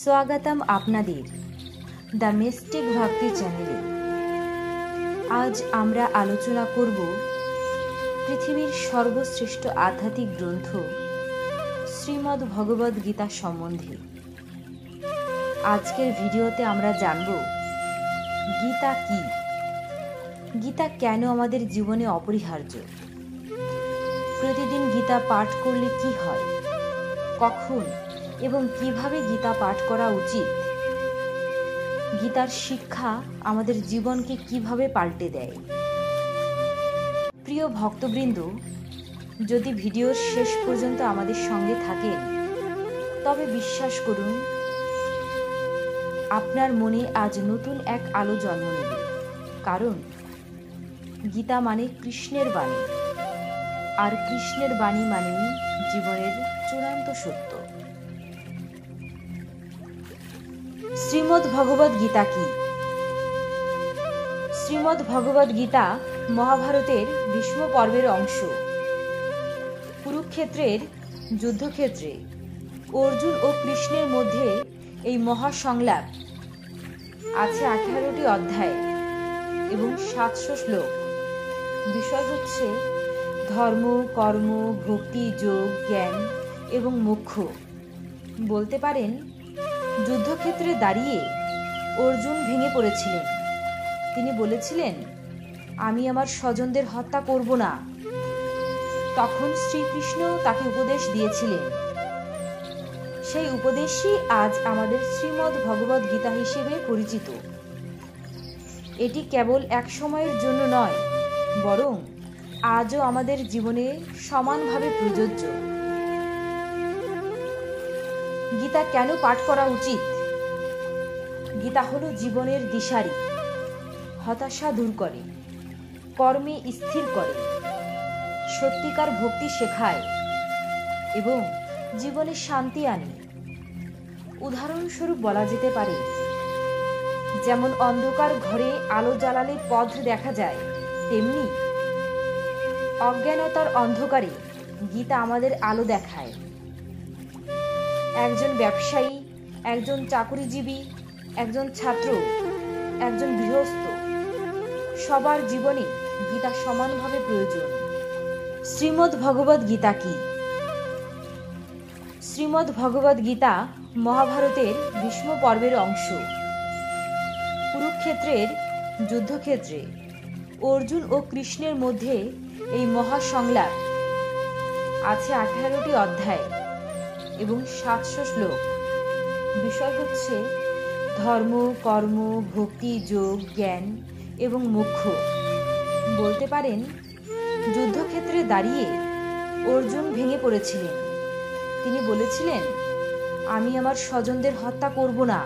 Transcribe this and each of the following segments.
স্বাগতম আপনাদের the mystic ভক্তি চ্যানেলে। আজ আমরা আলোচনা করব পৃথিবীর সর্বশ্রেষ্ঠ আধ্যাত্মিক গ্রন্থ শ্রীমদ্ ভগবদ গীতা সম্বন্ধে। আজকের ভিডিওতে আমরা জানব গীতা কি, গীতা কেন আমাদের জীবনে অপরিহার্য, প্রতিদিন গীতা পাঠ করলে কি হয়, কখন এবং কিভাবে গীতা পাঠ করা উচিত, গীতার শিক্ষা আমাদের জীবনকে কিভাবে পাল্টে দেয়। প্রিয় ভক্তবৃন্দ, যদি ভিডিওর শেষ পর্যন্ত আমাদের সঙ্গে থাকেন তবে বিশ্বাস করুন আপনার মনে আজ নতুন এক আলো জন্ম নেবে। কারণ গীতা মানে কৃষ্ণের বাণী, আর কৃষ্ণের বাণী মানেই জীবনের চূড়ান্ত সত্য। শ্রীমদ্ ভগবদ গীতা কি? শ্রীমদ্ ভগবদ গীতা মহাভারতের ভীষ্ম পর্বের অংশ। কুরুক্ষেত্রের যুদ্ধক্ষেত্রে অর্জুন ও কৃষ্ণের মধ্যে এই মহাসংলাপ আছে 18টি অধ্যায় এবং 700 শ্লোক। বিষয় হচ্ছে ধর্ম, কর্ম, ভক্তি, যোগ, জ্ঞান এবং মোক্ষ। বলতে পারেন যুদ্ধক্ষেত্রে দাঁড়িয়ে অর্জুন ভেঙে পড়েছিলেন। তিনি বলেছিলেন, আমি আমার স্বজনদের হত্যা করব না। তখন শ্রীকৃষ্ণ তাকে উপদেশ দিয়েছিলেন। সেই উপদেশই আজ আমাদের শ্রীমদ্ ভগবদ গীতা হিসেবে পরিচিত। এটি কেবল এক সময়ের জন্য নয়, বরং আজও আমাদের জীবনে সমানভাবে প্রযোজ্য। গীতা কেন পাঠ করা উচিত? গীতা হলো জীবনের দিশারি, হতাশা দূর করে, কর্মে স্থির করে, সত্যিকার ভক্তি শেখায় এবং জীবনে শান্তি আনে। উদাহরণস্বরূপ বলা যেতে পারে, যেমন অন্ধকার ঘরে আলো জ্বালালে পথ দেখা যায়, তেমনি অজ্ঞানতার অন্ধকারে গীতা আমাদের আলো দেখায়। একজন ব্যবসায়ী, একজন চাকুরিজীবী, একজন ছাত্র, একজন গৃহস্থ, সবার জীবনে গীতা সমানভাবে প্রয়োজন। শ্রীমদ্ ভগবদ গীতা কি? শ্রীমদ্ ভগবদ গীতা মহাভারতের ভীষ্ম পর্বের অংশ। কুরুক্ষেত্রের যুদ্ধক্ষেত্রে অর্জুন ও কৃষ্ণের মধ্যে এই মহাসংলাপ আছে 18টি অধ্যায় এবং 700 শ্লোক। বিষয় হচ্ছে ধর্ম, কর্ম, ভক্তি, যোগ, জ্ঞান এবং মোক্ষ। বলতে পারেন যুদ্ধক্ষেত্রে দাঁড়িয়ে অর্জুন ভেঙে পড়েছিলেন। তিনি বলেছিলেন, আমি আমার স্বজনদের হত্যা করব না।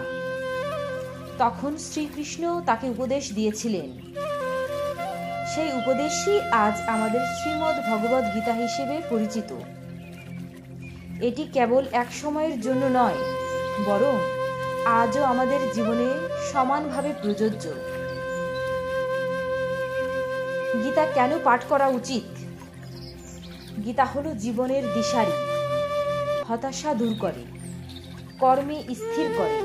তখন শ্রীকৃষ্ণ তাকে উপদেশ দিয়েছিলেন। সেই উপদেশই আজ আমাদের শ্রীমদ্ ভগবদ গীতা হিসেবে পরিচিত। এটি কেবল এক সময়ের জন্য নয়, বরং আজও আমাদের জীবনে সমানভাবে প্রযোজ্য। গীতা কেন পাঠ করা উচিত? গীতা হলো জীবনের দিশারি, হতাশা দূর করে, কর্মে স্থির করে,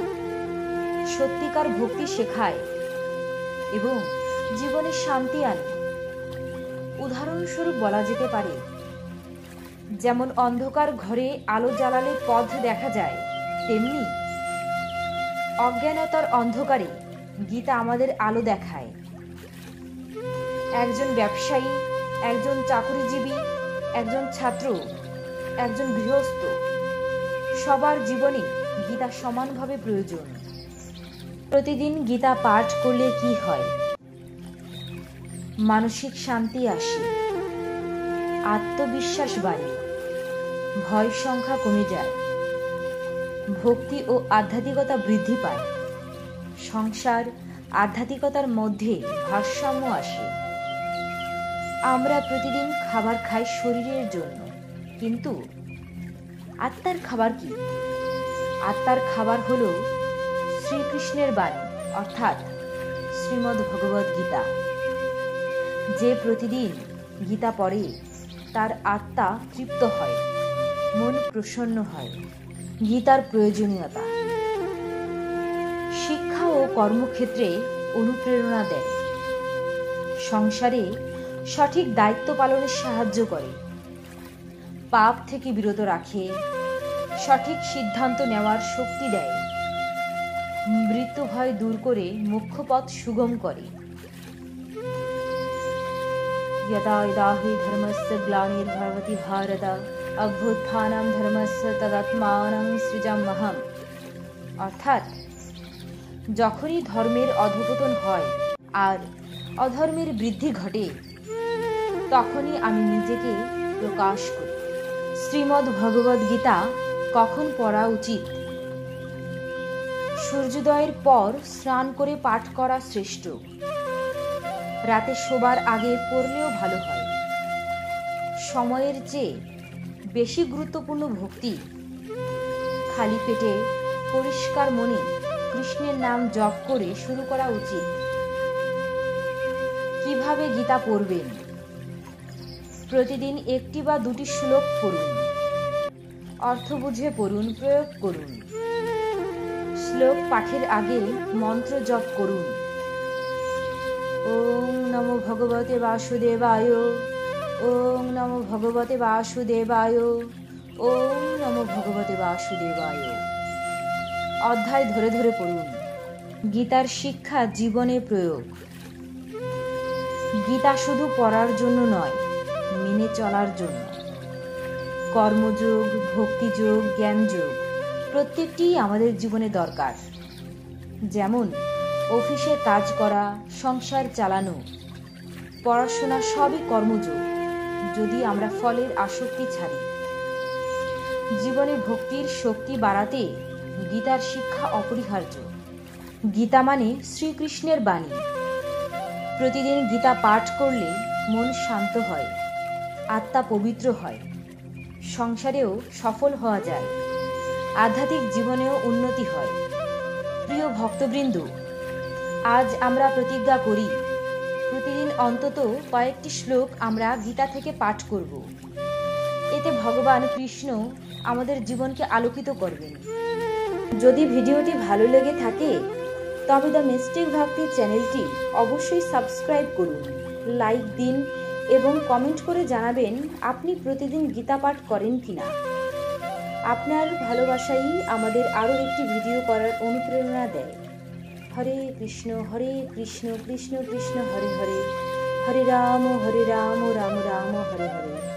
সত্যিকার ভক্তি শেখায় এবং জীবনে শান্তি আনে। উদাহরণস্বরূপ বলা যেতে পারে, যেমন অন্ধকার ঘরে আলো জ্বালালে পথ দেখা যায়, তেমনি অজ্ঞানতার অন্ধকারে গীতা আমাদের আলো দেখায়। একজন ব্যবসায়ী, একজন চাকুরিজীবী, একজন ছাত্র, একজন গৃহস্থ, সবার জীবনে গীতা সমানভাবে প্রয়োজন। প্রতিদিন গীতা পাঠ করলে কি হয়? মানসিক শান্তি আসে, আত্মবিশ্বাস বাড়ে, ভয় সংখ্যা কমে যায়, ভক্তি ও আধ্যাত্মিকতা বৃদ্ধি পায়, সংসার আধ্যাত্মিকতার মধ্যে ভারসাম্য আসে। আমরা প্রতিদিন খাবার খাই শরীরের জন্য, কিন্তু আত্মার খাবার কি? আত্মার খাবার হলো শ্রীকৃষ্ণের বাণী, অর্থাৎ শ্রীমদ্ ভগবদ গীতা। যে প্রতিদিন গীতা পড়ে তার আত্মা তৃপ্ত হয়, মন প্রসন্ন হয়। গীতার প্রয়োজনীয়তা। শিক্ষা ও কর্মক্ষেত্রে অনুপ্রেরণা দেয়, সংসারে সঠিক দায়িত্ব পালনে সাহায্য করে, পাপ থেকে বিরত রাখে, সঠিক সিদ্ধান্ত নেওয়ার শক্তি দেয়, মৃত্যু ভয় দূর করে মোক্ষ পথ সুগম করে। यदा यदा हि धर्मस्य ग्लानिर्भवति भारत अभ्युत्थानं धर्मस्य तदात्मानं सृजाम्यहम्। অর্থাৎ যখনই ধর্মের অধঃপতন হয় আর অধর্মের বৃদ্ধি ঘটে, তখনই আমি নিজেকে প্রকাশ করি। শ্রীমদ্ ভগবদ গীতা কখন পড়া উচিত? সূর্যোদয়ের পর স্নান করে পাঠ করা শ্রেষ্ঠ। রাতে শোবার আগে পড়লেও ভালো হয়। সময়ের চেয়ে বেশি গুরুত্বপূর্ণ ভক্তি। খালি পেটে পরিষ্কার মনে কৃষ্ণের নাম জপ করে শুরু করা উচিত। কিভাবে গীতা পড়বেন? প্রতিদিন একটি বা দুটি শ্লোক পড়ুন, অর্থ বুঝে পড়ুন, প্রয়োগ করুন। শ্লোক পাঠের আগে মন্ত্র জপ করুন। ওম নমো ভগবতে বাসুদেবায়, ওম নমো ভগবতে বাসুদেবায়, ওম নমো ভগবতে বাসুদেবায়। অধ্যায় ধরে ধরে পড়ুন। গীতার শিক্ষা জীবনে প্রয়োগ। গীতা শুধু পড়ার জন্য নয়, মেনে চলার জন্য। কর্মযোগ, ভক্তিযোগ, জ্ঞানযোগ প্রত্যেকটিই আমাদের জীবনে দরকার। যেমন অফিসে কাজ করা, সংসার চালানো, পড়াশোনা সবই কর্মযোগ, যদি আমরা ফলের আসক্তি ছাড়ি। জীবনে ভক্তির শক্তি বাড়াতে গীতার শিক্ষা অপরিহার্য। গীতা মানে শ্রীকৃষ্ণের বাণী। প্রতিদিন গীতা পাঠ করলে মন শান্ত হয়, আত্মা পবিত্র হয়, সংসারেও সফল হওয়া যায়, আধ্যাত্মিক জীবনেও উন্নতি হয়। প্রিয় ভক্তবৃন্দ, আজ আমরা প্রতিজ্ঞা করি, প্রতিদিন অন্তত কয়েকটি শ্লোক আমরা গীতা থেকে পাঠ করব। এতে ভগবান কৃষ্ণ আমাদের জীবনকে আলোকিত করবেন। যদি ভিডিওটি ভালো লেগে থাকে তবে দ্য মিস্টিক ভক্তি চ্যানেলটি অবশ্যই সাবস্ক্রাইব করুন, লাইক দিন এবং কমেন্ট করে জানাবেন আপনি প্রতিদিন গীতা পাঠ করেন কিনা। আপনার ভালোবাসাই আমাদের আরও একটি ভিডিও করার অনুপ্রেরণা দেয়। হরে কৃষ্ণ কৃষ্ণ কৃষ্ণ হরে হরে, হরে রাম রাম রাম হরে হরে।